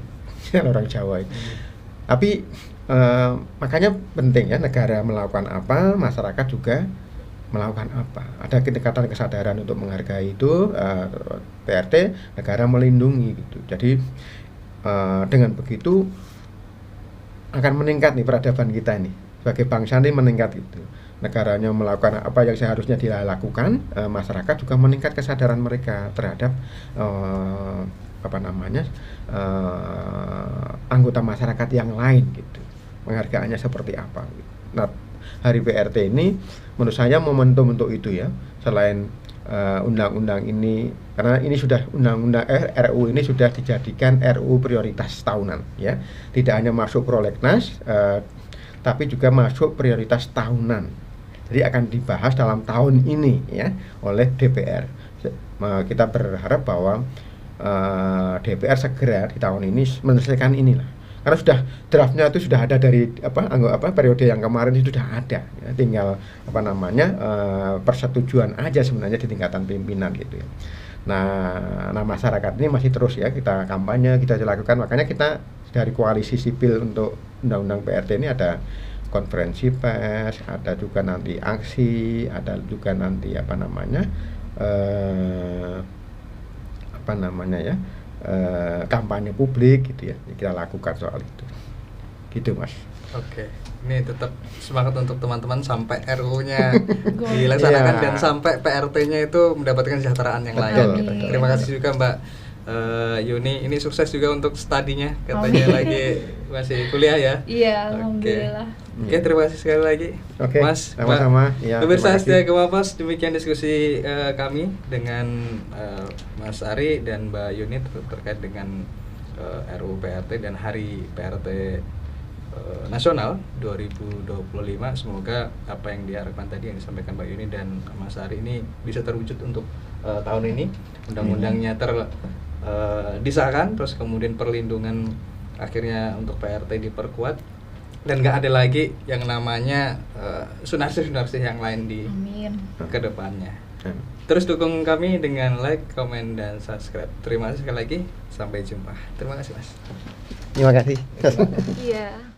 orang Jawa itu. Tapi makanya penting ya, negara melakukan apa, masyarakat juga melakukan apa. Ada tingkatan kesadaran untuk menghargai itu, PRT, negara melindungi gitu. Jadi dengan begitu akan meningkat nih peradaban kita nih sebagai bangsa ini, meningkat gitu. Negaranya melakukan apa yang seharusnya dilakukan, masyarakat juga meningkat kesadaran mereka terhadap anggota masyarakat yang lain gitu, penghargaannya seperti apa gitu. Nah, hari PRT ini menurut saya momentum untuk itu ya. Selain undang-undang ini, karena ini sudah RUU ini sudah dijadikan RUU prioritas tahunan ya, tidak hanya masuk prolegnas tapi juga masuk prioritas tahunan. Jadi akan dibahas dalam tahun ini ya oleh DPR. Kita berharap bahwa DPR segera di tahun ini menyelesaikan inilah, karena sudah draftnya itu sudah ada dari periode yang kemarin itu sudah ada ya, tinggal persetujuan aja sebenarnya di tingkatan pimpinan gitu ya. Nah masyarakat ini masih terus ya kita kampanye, kita lakukan. Makanya kita dari koalisi sipil untuk undang-undang PRT ini ada konferensi pers, ada juga nanti aksi, ada juga nanti kampanye publik gitu ya, kita lakukan soal itu gitu Mas. Oke, ini tetap semangat untuk teman-teman sampai RU-nya dilaksanakan dan sampai PRT-nya itu mendapatkan kesejahteraan yang layak gitu. Terima kasih juga Mbak Yuni, ini sukses juga untuk studinya, katanya lagi masih kuliah ya. Iya, alhamdulillah. Oke, terima kasih sekali lagi Mas, sama-sama ya. Pemirsa setia Kewapas, demikian diskusi kami dengan Mas Ari dan Mbak Yuni terkait dengan RUU PRT dan hari PRT nasional 2025. Semoga apa yang diharapkan tadi yang disampaikan Mbak Yuni dan Mas Ari ini bisa terwujud untuk tahun ini. Undang-undangnya disahkan, terus kemudian perlindungan akhirnya untuk PRT diperkuat, dan nggak ada lagi yang namanya sunarsi-sunarsi yang lain di kedepannya. Terus dukung kami dengan like, komen, dan subscribe. Terima kasih sekali lagi, sampai jumpa. Terima kasih Mas. Terima kasih. Iya.